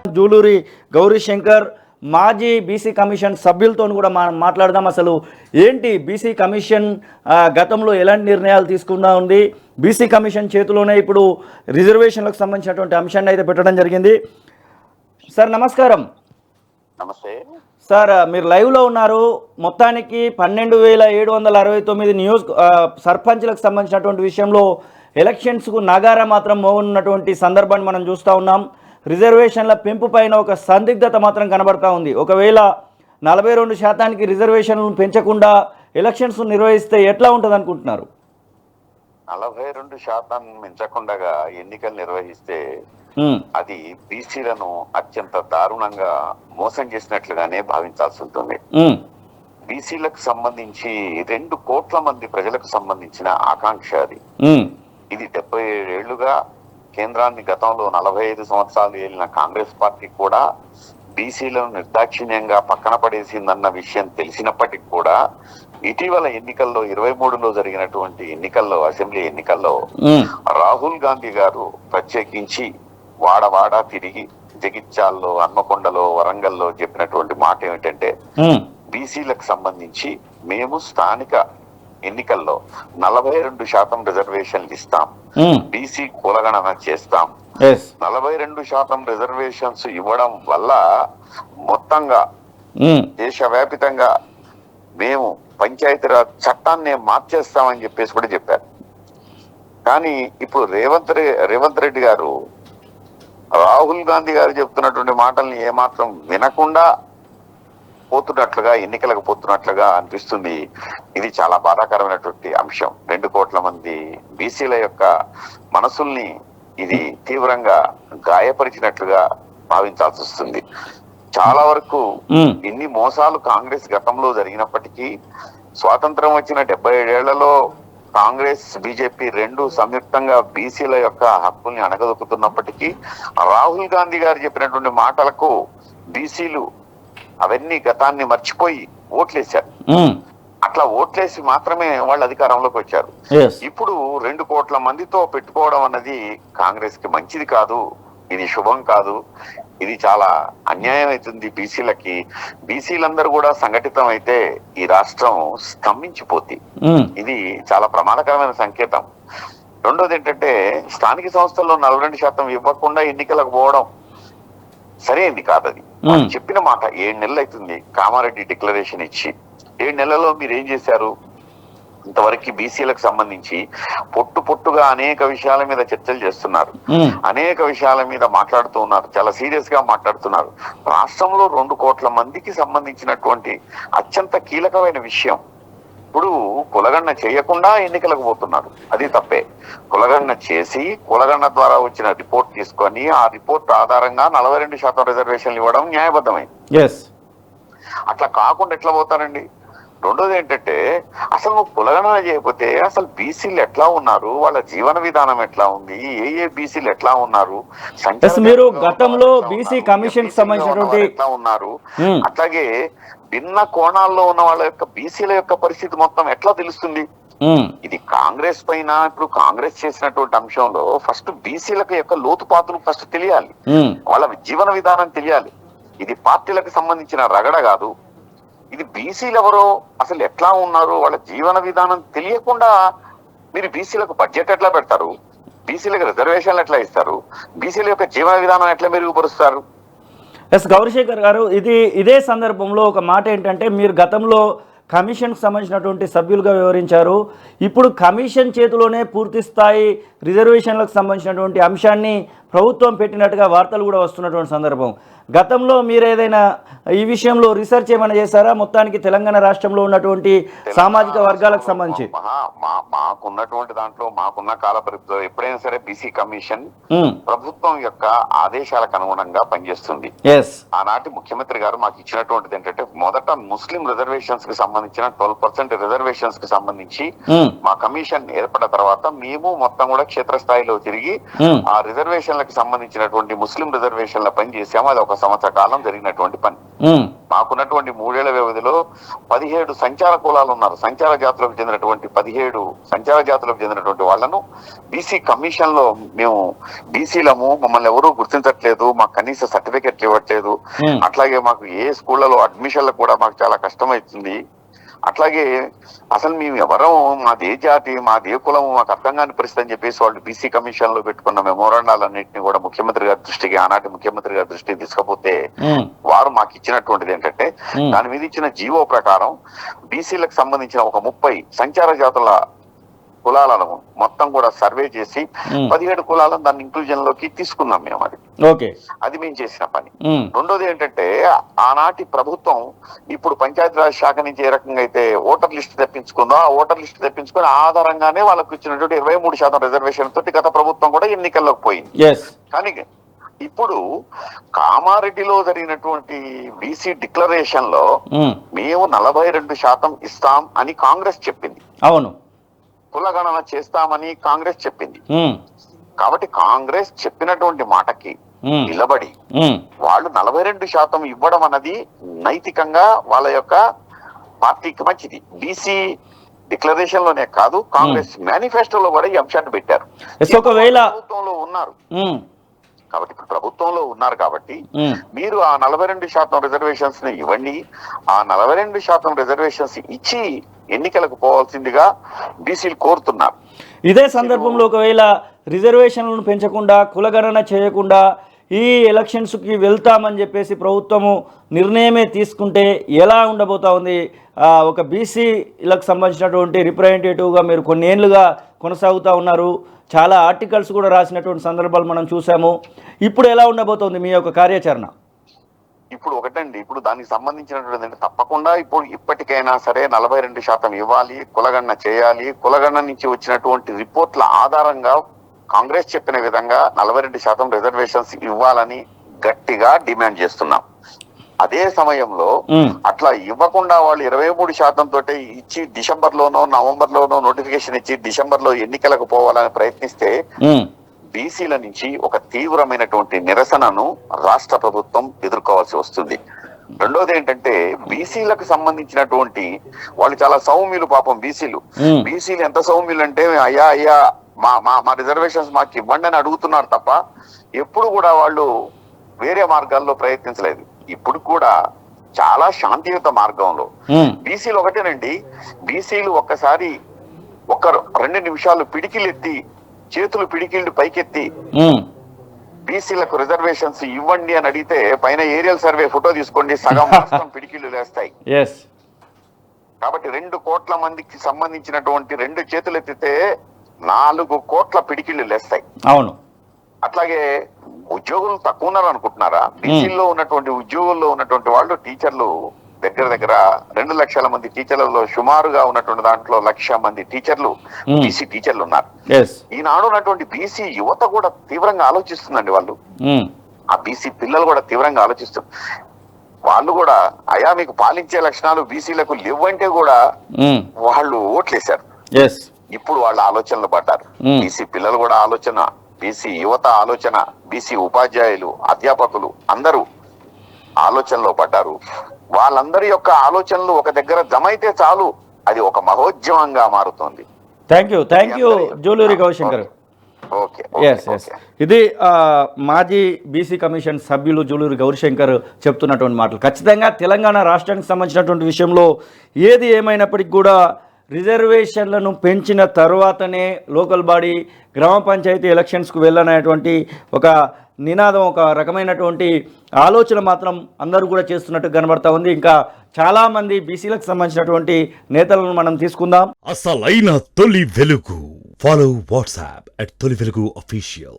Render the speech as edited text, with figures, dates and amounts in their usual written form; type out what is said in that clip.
జూలూరి గౌరీశంకర్ మాజీ BC commission సభ్యులతో కూడా మాట్లాడదాం. అసలు ఏంటి బీసీ కమిషన్ గతంలో ఎలాంటి నిర్ణయాలు తీసుకున్నా ఉంది, బీసీ కమిషన్ చేతిలోనే ఇప్పుడు రిజర్వేషన్లకు సంబంధించినటువంటి అంశాన్ని అయితే పెట్టడం జరిగింది. సార్ నమస్కారం. నమస్తే సార్, మీరు లైవ్లో ఉన్నారు. మొత్తానికి 12,769 సర్పంచ్లకు సంబంధించినటువంటి విషయంలో ఎలక్షన్స్కు నగారా మాత్రం మోగనున్నటువంటి సందర్భాన్ని మనం చూస్తూ ఉన్నాం. రిజర్వేషన్ల పెంపు పైన ఒక సందిగ్ధత మాత్రం కనబడతా ఉంది. ఒకవేళ 42% రిజర్వేషన్లను పెంచకుండా ఎలక్షన్స్ నిర్వహిస్తే ఎట్లా ఉంటుంది అనుకుంటున్నారు? 42% మించకుండా ఎన్నికలు నిర్వహిస్తే అది బీసీలను అత్యంత దారుణంగా మోసం చేసినట్లుగానే భావించాల్సి ఉంటుంది. బీసీలకు సంబంధించి 2 కోట్ల మంది ప్రజలకు సంబంధించిన ఆకాంక్ష అది. ఇది 77 ఏళ్లుగా కేంద్రాన్ని గతంలో 45 సంవత్సరాలు ఏలిన కాంగ్రెస్ పార్టీ కూడా బీసీలను నిర్దాక్షిణ్యంగా పక్కన పడేసిందన్న విషయం తెలిసినప్పటికీ కూడా ఇటీవల ఎన్నికల్లో 23లో జరిగినటువంటి ఎన్నికల్లో, అసెంబ్లీ ఎన్నికల్లో రాహుల్ గాంధీ గారు ప్రత్యేకించి వాడవాడా తిరిగి జగిత్యాల్లో, హన్మకొండలో, వరంగల్లో చెప్పినటువంటి మాట ఏమిటంటే బీసీలకు సంబంధించి మేము స్థానిక ఎన్నికల్లో 42% రిజర్వేషన్లు ఇస్తాం, బీసీ కులగణన చేస్తాం. 42% రిజర్వేషన్స్ ఇవ్వడం వల్ల మొత్తంగా దేశవ్యాపితంగా మేము పంచాయతీరాజ్ చట్టాన్ని మార్చేస్తామని చెప్పేసి కూడా చెప్పారు. కానీ ఇప్పుడు రేవంత్ రెడ్డి గారు రాహుల్ గాంధీ గారు చెప్తున్నటువంటి మాటల్ని ఏమాత్రం వినకుండా పోతున్నట్లుగా, ఎన్నికలకు పోతున్నట్లుగా అనిపిస్తుంది. ఇది చాలా బాధాకరమైనటువంటి అంశం. 2 కోట్ల మంది బీసీల యొక్క మనసుల్ని ఇది తీవ్రంగా గాయపరిచినట్లుగా భావించాల్సి వస్తుంది. చాలా వరకు ఇన్ని మోసాలు కాంగ్రెస్ గతంలో జరిగినప్పటికీ స్వాతంత్రం వచ్చిన 77 ఏళ్లలో కాంగ్రెస్, బీజేపీ 2 సంయుక్తంగా బీసీల యొక్క హక్కుల్ని అణగదొక్కుతున్నప్పటికీ రాహుల్ గాంధీ గారు చెప్పినటువంటి మాటలకు బీసీలు అవన్నీ గతాన్ని మర్చిపోయి ఓట్లేశారు. అట్లా ఓట్లేసి మాత్రమే వాళ్ళు అధికారంలోకి వచ్చారు. ఇప్పుడు 2 కోట్ల మందితో పెట్టుకోవడం అన్నది కాంగ్రెస్ కి మంచిది కాదు, ఇది శుభం కాదు, ఇది చాలా అన్యాయం అవుతుంది బీసీలకి. బీసీలందరూ కూడా సంఘటితం అయితే ఈ రాష్ట్రం స్తంభించిపోతుంది. ఇది చాలా ప్రమాదకరమైన సంకేతం. రెండోది ఏంటంటే స్థానిక సంస్థల్లో 42% ఇవ్వకుండా ఎన్నికలకు పోవడం సరైనది కాదు. అది చెప్పిన మాట 7 నెలలు అవుతుంది కామారెడ్డి డిక్లరేషన్ ఇచ్చి. 7 నెలల్లో మీరు ఏం చేశారు? ఇంతవరకు బీసీలకు సంబంధించి పొట్టుగా అనేక విషయాల మీద చర్చలు చేస్తున్నారు, అనేక విషయాల మీద మాట్లాడుతూ ఉన్నారు, చాలా సీరియస్ గా మాట్లాడుతున్నారు. రాష్ట్రంలో 2 కోట్ల మందికి సంబంధించినటువంటి అత్యంత కీలకమైన విషయం. ఇప్పుడు కులగణన చేయకుండా ఎన్నికలకు పోతున్నారు, అది తప్పే. కులగణన చేసి కులగణన ద్వారా వచ్చిన రిపోర్ట్ తీసుకొని ఆ రిపోర్ట్ ఆధారంగా 42% రిజర్వేషన్లు ఇవ్వడం న్యాయబద్ధమైంది. అట్లా కాకుండా ఎట్లా పోతారండి? రెండోది ఏంటంటే అసలు నువ్వు కులగణన చేయకపోతే అసలు బీసీలు ఎట్లా ఉన్నారు, వాళ్ళ జీవన విధానం ఎట్లా ఉంది, ఏ బీసీలు ఎట్లా ఉన్నారు, మీరు గతంలో బీసీ కమిషన్ సంబంధించినటువంటి ఎట్లా ఉన్నారు, అట్లాగే భిన్న కోణాల్లో ఉన్న వాళ్ళ యొక్క బీసీల యొక్క పరిస్థితి మొత్తం ఎట్లా తెలుస్తుంది? ఇది కాంగ్రెస్ పైన ఇప్పుడు కాంగ్రెస్ చేసినటువంటి అంశంలో ఫస్ట్ బీసీలకు యొక్క లోతుపాతులు ఫస్ట్ తెలియాలి, వాళ్ళ జీవన విధానం తెలియాలి. ఇది పార్టీలకు సంబంధించిన రగడ కాదు. ఇది బీసీలు ఎవరో, అసలు ఎట్లా ఉన్నారు, వాళ్ళ జీవన విధానం తెలియకుండా మీరు బీసీలకు బడ్జెట్ ఎట్లా పెడతారు, బీసీలకు రిజర్వేషన్లు ఎట్లా ఇస్తారు, బీసీల యొక్క జీవన విధానం ఎట్లా మెరుగుపరుస్తారు? గౌరీశంకర్ గారు, ఇదే సందర్భంలో ఒక మాట ఏంటంటే, మీరు గతంలో కమిషన్కి సంబంధించినటువంటి సభ్యులుగా వివరించారు. ఇప్పుడు కమిషన్ చేతిలోనే పూర్తి స్థాయి రిజర్వేషన్లకు సంబంధించినటువంటి అంశాన్ని ప్రభుత్వం పెట్టినట్టుగా వార్తలు కూడా వస్తున్నటువంటి సందర్భం. గతంలో మీరు ఏదైనా ఈ విషయంలో రీసెర్చ్ ఏమైనా చేశారా? మొత్తానికి తెలంగాణ రాష్ట్రంలో ఉన్నటువంటి సామాజిక వర్గాలకు సంబంధించి మాకున్నటువంటి దాంట్లో మాకున్న కాల పరిస్థితిలో ఎప్పుడైనా సరే బీసీ కమిషన్ ప్రభుత్వం యొక్క ఆదేశాలకు అనుగుణంగా పనిచేస్తుంది. ఆనాటి ముఖ్యమంత్రి గారు మాకు ఇచ్చినటువంటిది ఏంటంటే, మొదట ముస్లిం రిజర్వేషన్స్ కి సంబంధించిన 12% రిజర్వేషన్స్ కి సంబంధించి మా కమిషన్ ఏర్పడిన తర్వాత మేము మొత్తం కూడా క్షేత్రస్థాయిలో తిరిగి ఆ రిజర్వేషన్లకు సంబంధించినటువంటి ముస్లిం రిజర్వేషన్ల పని చేసాము. అది 1 సంవత్సర కాలం జరిగినటువంటి పని. మాకున్నటువంటి 3 ఏళ్ల వ్యవధిలో 17 సంచార కులాలు ఉన్నారు. సంచార జాతులకు చెందినటువంటి 17 సంచార జాతులకు చెందినటువంటి వాళ్ళను బీసీ కమిషన్ లో మేము బీసీలము, మమ్మల్ని ఎవరూ గుర్తించట్లేదు, మాకు కనీస సర్టిఫికెట్లు ఇవ్వట్లేదు, అట్లాగే మాకు ఏ స్కూళ్లలో అడ్మిషన్లకు కూడా మాకు చాలా కష్టమవుతుంది, అట్లాగే అసలు మేము ఎవరం, మాదే జాతి, మాదే కులము, మాకు అర్థం కాని పరిస్థితి అని చెప్పేసి వాళ్ళు బీసీ కమిషన్ లో పెట్టుకున్న మెమోరాండాలన్నింటినీ కూడా ముఖ్యమంత్రి గారి దృష్టికి, ఆనాటి ముఖ్యమంత్రి గారి దృష్టికి తీసుకపోతే వారు మాకు ఇచ్చినటువంటిది ఏంటంటే, దాని మీద ఇచ్చిన జీవో ప్రకారం బీసీలకు సంబంధించిన ఒక 30 సంచార జాతుల కులాలను మొత్తం కూడా సర్వే చేసి 17 కులాలను దాన్ని ఇంక్లూజన్ లోకి తీసుకున్నాం మేము. అది మేము చేసిన పని. రెండోది ఏంటంటే, ఆనాటి ప్రభుత్వం ఇప్పుడు పంచాయతీరాజ్ శాఖ నుంచి ఏ రకంగా అయితే ఓటర్ లిస్ట్ తెప్పించుకుందో, ఆ ఓటర్ లిస్ట్ తెప్పించుకుని ఆధారంగానే వాళ్ళకు ఇచ్చినటువంటి 23% రిజర్వేషన్ తోటి గత ప్రభుత్వం కూడా ఎన్నికల్లోకి పోయింది. కానీ ఇప్పుడు కామారెడ్డిలో జరిగినటువంటి బీసీ డిక్లరేషన్ లో మేము 42% ఇస్తాం అని కాంగ్రెస్ చెప్పింది. అవును, కులగణన చేస్తామని కాంగ్రెస్ చెప్పింది. కాబట్టి కాంగ్రెస్ చెప్పినటువంటి మాటకి నిలబడి వాళ్ళు 42% ఇవ్వడం అన్నది నైతికంగా వాళ్ళ యొక్క పార్టీకి మంచిది. బీసీ డిక్లరేషన్ లోనే కాదు, కాంగ్రెస్ మేనిఫెస్టోలో కూడా ఈ అంశాన్ని పెట్టారు. ప్రభుత్వంలో ఉన్నారు కాబట్టి, ఇప్పుడు ప్రభుత్వంలో ఉన్నారు కాబట్టి మీరు ఆ 42% రిజర్వేషన్స్ ని ఇవ్వండి. ఆ 42% రిజర్వేషన్స్ ఇచ్చి ఎన్నికలకు పోవాల్సిందిగా బీసీలు కోరుతున్నారు. ఇదే సందర్భంలో ఒకవేళ రిజర్వేషన్లను పెంచకుండా, కులగణన చేయకుండా ఈ ఎలక్షన్స్కి వెళ్తామని చెప్పేసి ప్రభుత్వము నిర్ణయమే తీసుకుంటే ఎలా ఉండబోతా ఉంది? ఒక బీసీలకు సంబంధించినటువంటి రిప్రజెంటేటివ్గా మీరు కొన్ని ఏళ్ళుగా కొనసాగుతూ ఉన్నారు, చాలా ఆర్టికల్స్ కూడా రాసినటువంటి సందర్భాలు మనం చూసాము. ఇప్పుడు ఎలా ఉండబోతోంది మీ యొక్క కార్యాచరణ? ఇప్పుడు ఒకటండి, ఇప్పుడు దానికి సంబంధించినటువంటి తప్పకుండా ఇప్పటికైనా సరే 42% ఇవ్వాలి, కులగణన చేయాలి. కులగణన నుంచి వచ్చినటువంటి రిపోర్ట్ల ఆధారంగా కాంగ్రెస్ చెప్పిన విధంగా 42% రిజర్వేషన్స్ ఇవ్వాలని గట్టిగా డిమాండ్ చేస్తున్నాం. అదే సమయంలో అట్లా ఇవ్వకుండా వాళ్ళు 23% తోటి ఇచ్చి డిసెంబర్ లోనో నవంబర్ లోనో నోటిఫికేషన్ ఇచ్చి డిసెంబర్ లో ఎన్నికలకు పోవాలని ప్రయత్నిస్తే బీసీల నుంచి ఒక తీవ్రమైనటువంటి నిరసనను రాష్ట్ర ప్రభుత్వం ఎదుర్కోవాల్సి వస్తుంది. రెండోది ఏంటంటే, బీసీలకు సంబంధించినటువంటి వాళ్ళు చాలా సౌమ్యులు పాపం. బీసీలు ఎంత సౌమ్యులు అంటే, అయ్యా మా రిజర్వేషన్స్ మాకు ఇవ్వండి అని అడుగుతున్నారు తప్ప ఎప్పుడు కూడా వాళ్ళు వేరే మార్గాల్లో ప్రయత్నించలేదు. ఇప్పుడు కూడా చాలా శాంతియుత మార్గంలో బీసీలు ఒకటేనండి. బీసీలు ఒక్కసారి 2 నిమిషాలు పిడికిలెత్తి, చేతులు పిడికిళ్ళు పైకెత్తి బీసీలకు రిజర్వేషన్స్ ఇవ్వండి అని అడిగితే పైన ఏరియల్ సర్వే ఫోటో తీసుకోండి, సగం రాష్ట్రం పిడికిళ్ళు లేస్తాయి. కాబట్టి 2 కోట్ల మందికి సంబంధించినటువంటి 2 చేతులు ఎత్తితే 4 కోట్ల పిడికిళ్ళు లేస్తాయి. అవును. అట్లాగే ఉద్యోగులు తక్కువ ఉన్నారు అనుకుంటున్నారా? బీసీల్లో ఉన్నటువంటి ఉద్యోగుల్లో ఉన్నటువంటి వాళ్ళు టీచర్లు దగ్గర 2 లక్షల మంది టీచర్లలో సుమారుగా ఉన్నటువంటి దాంట్లో 1,00,000 మంది టీచర్లు బీసీ టీచర్లు ఉన్నారు. ఈనాడు ఉన్నటువంటి బీసీ యువత కూడా తీవ్రంగా ఆలోచిస్తుందండి. వాళ్ళు ఆ బీసీ పిల్లలు కూడా తీవ్రంగా ఆలోచిస్తారు. వాళ్ళు కూడా అయా మీకు పాలించే లక్షణాలు బీసీలకు లేవంటే కూడా వాళ్ళు ఓట్లేశారు. ఇప్పుడు వాళ్ళ ఆలోచనలు పడ్డారు. బీసీ పిల్లలు కూడా ఆలోచన, బీసీ యువత ఆలోచన, బీసీ ఉపాధ్యాయులు, అధ్యాపకులు అందరూ ఆలోచనలో పడ్డారు. వాళ్ళందరి యొక్క ఆలోచనలు ఒక దగ్గర జమైతే చాలు, అది ఒక మహోద్యమంగా మారుతుంది. Thank you Juluri Gauri Shankar. ఇది మాజీ బీసీ కమిషన్ సభ్యులు జూలూరి గౌరీశంకర్ చెప్తున్నటువంటి మాటలు. ఖచ్చితంగా తెలంగాణ రాష్ట్రానికి సంబంధించినటువంటి విషయంలో ఏది ఏమైనప్పటికీ కూడా రిజర్వేషన్లను పెంచిన తర్వాతనే లోకల్ బాడీ గ్రామ పంచాయతీ ఎలక్షన్స్కు వెళ్ళనటువంటి ఒక నినాదం, ఒక రకమైనటువంటి ఆలోచన మాత్రం అందరూ కూడా చేస్తున్నట్టు కనబడతా ఉంది. ఇంకా చాలామంది బీసీలకు సంబంధించినటువంటి నేతలను మనం తీసుకుందాం. అసలైన తొలి వెలుగు. ఫాలో వాట్సాప్ @తొలి వెలుగు official.